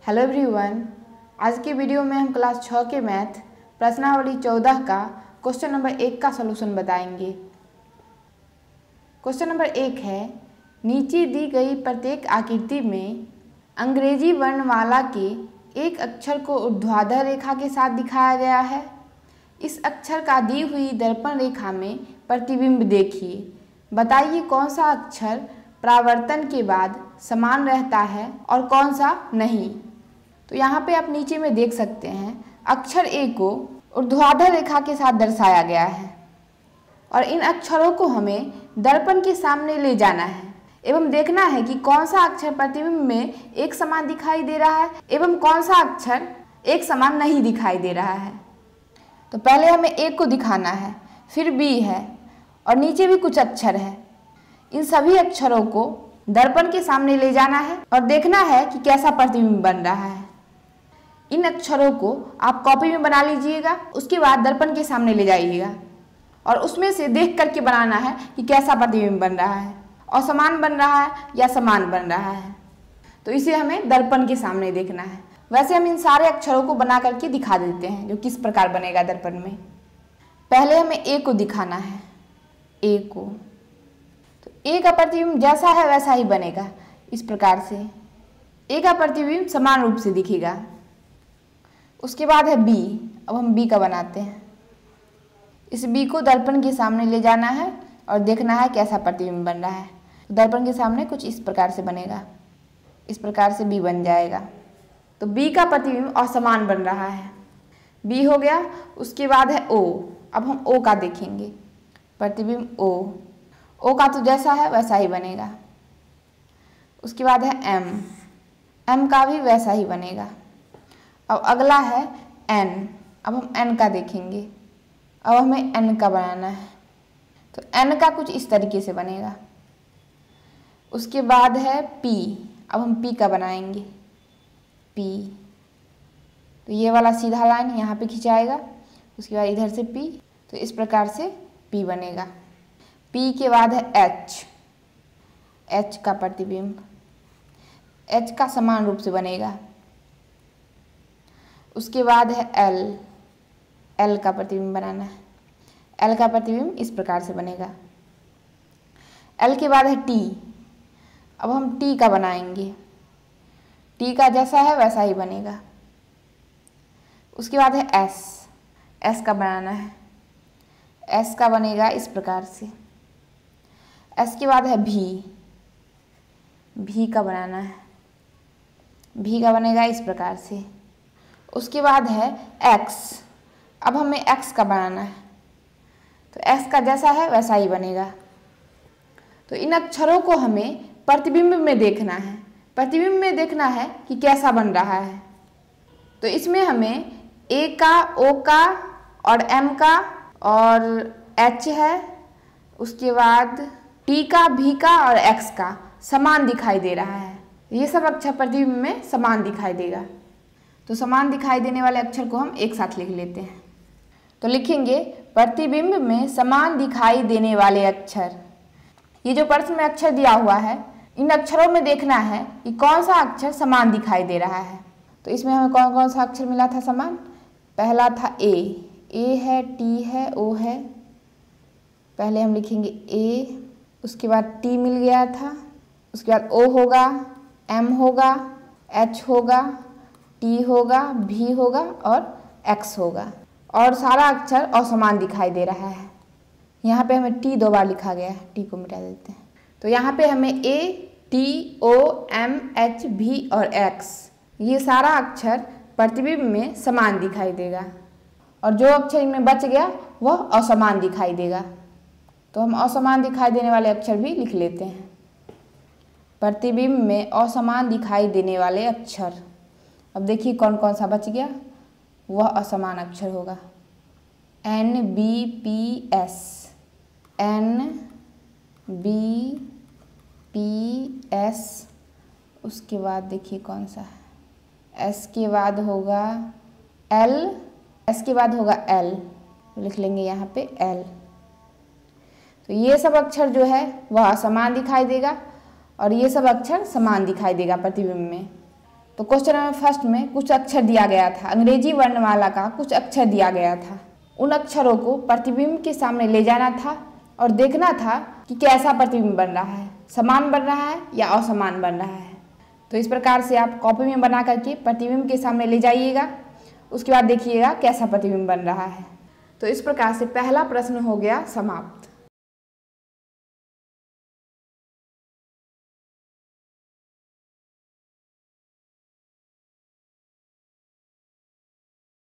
Hello everyone, आज के video में हम क्लास 6 के मैथ प्रश्नावली 14 का क्वेश्चन नंबर 1 का सलूशन बताएंगे। क्वेश्चन नंबर 1 है, नीचे दी गई प्रत्येक आकृति में अंग्रेजी वर्णमाला के एक अक्षर को ऊर्ध्वाधर रेखा के साथ दिखाया गया है। इस अक्षर का दी हुई दर्पण रेखा में प्रतिबिंब देखिए। बताइए कौन सा अक्षर परावर्तन के बाद समान रहता है और कौन सा नहीं। तो यहाँ पे आप नीचे में देख सकते हैं, अक्षर ए को ऊर्ध्वाधर रेखा के साथ दर्शाया गया है और इन अक्षरों को हमें दर्पण के सामने ले जाना है एवं देखना है कि कौन सा अक्षर प्रतिबिंब में एक समान दिखाई दे रहा है एवं कौन सा अक्षर एक समान नहीं दिखाई दे रहा है। तो पहले हमें ए को दिखाना है, फिर बी है और नीचे भी कुछ अक्षर है। इन सभी अक्षरों को दर्पण के सामने ले जाना है और देखना है कि कैसा प्रतिबिंब बन रहा है। इन अक्षरों को आप कॉपी में बना लीजिएगा, उसके बाद दर्पण के सामने ले जाइएगा और उसमें से देख करके बनाना है कि कैसा प्रतिबिंब बन रहा है, असमान बन रहा है या समान बन रहा है। तो इसे हमें दर्पण के सामने देखना है। वैसे हम इन सारे अक्षरों को बना करके दिखा देते हैं जो किस प्रकार बनेगा दर्पण में। पहले हमें ए को दिखाना है, ए को। तो ए का प्रतिबिंब जैसा है वैसा ही बनेगा, इस प्रकार से ए का प्रतिबिंब समान रूप से दिखेगा। उसके बाद है बी। अब हम बी का बनाते हैं। इस बी को दर्पण के सामने ले जाना है और देखना है कैसा प्रतिबिंब बन रहा है। तो दर्पण के सामने कुछ इस प्रकार से बनेगा, इस प्रकार से बी बन जाएगा। तो बी का प्रतिबिंब असमान बन रहा है, बी हो गया। उसके बाद है ओ। अब हम ओ का देखेंगे, प्रतिबिंब ओ का तो जैसा है वैसा ही बनेगा। उसके बाद है एम का भी वैसा ही बनेगा। अब अगला है एन। अब हम एन का देखेंगे। अब हमें एन का बनाना है, तो एन का कुछ इस तरीके से बनेगा। उसके बाद है पी। अब हम पी का बनाएंगे, पी। तो ये वाला सीधा लाइन यहाँ पे खिंचाएगा, उसके बाद इधर से पी। तो इस प्रकार से पी बनेगा। पी के बाद है एच का प्रतिबिंब, एच का समान रूप से बनेगा। उसके बाद है एल का प्रतिबिंब बनाना है। एल का प्रतिबिंब इस प्रकार से बनेगा। एल के बाद है टी। अब हम टी का बनाएंगे, टी का जैसा है वैसा ही बनेगा। उसके बाद है एस का बनाना है। एस का बनेगा इस प्रकार से। एस के बाद है भी का बनाना है। भी का बनेगा इस प्रकार से। उसके बाद है एक्स। अब हमें एक्स का बनाना है, तो एक्स का जैसा है वैसा ही बनेगा। तो इन अक्षरों को हमें प्रतिबिंब में देखना है, प्रतिबिंब में देखना है कि कैसा बन रहा है। तो इसमें हमें ए का, ओ का और एम का और एच है। उसके बाद टी का, भी का और एक्स का समान दिखाई दे रहा है। ये सब अक्षर प्रतिबिंब में समान दिखाई देगा। तो समान दिखाई देने वाले अक्षर को हम एक साथ लिख लेते हैं। तो लिखेंगे प्रतिबिंब में समान दिखाई देने वाले अक्षर। ये जो प्रश्न में अक्षर दिया हुआ है, इन अक्षरों में देखना है कि कौन सा अक्षर समान दिखाई दे रहा है। तो इसमें हमें कौन कौन सा अक्षर मिला था समान। पहला था ए है, टी है, ओ है। पहले हम लिखेंगे ए, उसके बाद टी मिल गया था। उसके बाद ओ होगा, एम होगा, एच होगा, टी होगा, भी होगा और एक्स होगा। और सारा अक्षर असमान दिखाई दे रहा है। यहाँ पे हमें टी 2 बार लिखा गया है, टी को मिटा देते हैं। तो यहाँ पे हमें ए, टी, ओ, एम, एच, भी और एक्स, ये सारा अक्षर प्रतिबिंब में समान दिखाई देगा और जो अक्षर इनमें बच गया वह असमान दिखाई देगा। तो हम असमान दिखाई देने वाले अक्षर भी लिख लेते हैं। प्रतिबिंब में असमान दिखाई देने वाले अक्षर। अब देखिए कौन कौन सा बच गया, वह असमान अक्षर होगा। N, B, P, S. N, B, P, S. उसके बाद देखिए कौन सा है, एस के बाद होगा एल, एस के बाद होगा एल। लिख लेंगे यहाँ पे एल। तो ये सब अक्षर जो है वह असमान दिखाई देगा और ये सब अक्षर समान दिखाई देगा प्रतिबिंब में। तो क्वेश्चन नंबर फर्स्ट में कुछ अक्षर दिया गया था, अंग्रेजी वर्णमाला का कुछ अक्षर दिया गया था। उन अक्षरों को प्रतिबिंब के सामने ले जाना था और देखना था कि कैसा प्रतिबिंब बन रहा है, समान बन रहा है या असमान बन रहा है। तो इस प्रकार से आप कॉपी में बना करके प्रतिबिंब के सामने ले जाइएगा, उसके बाद देखिएगा कैसा प्रतिबिंब बन रहा है। तो इस प्रकार से पहला प्रश्न हो गया समाप्त।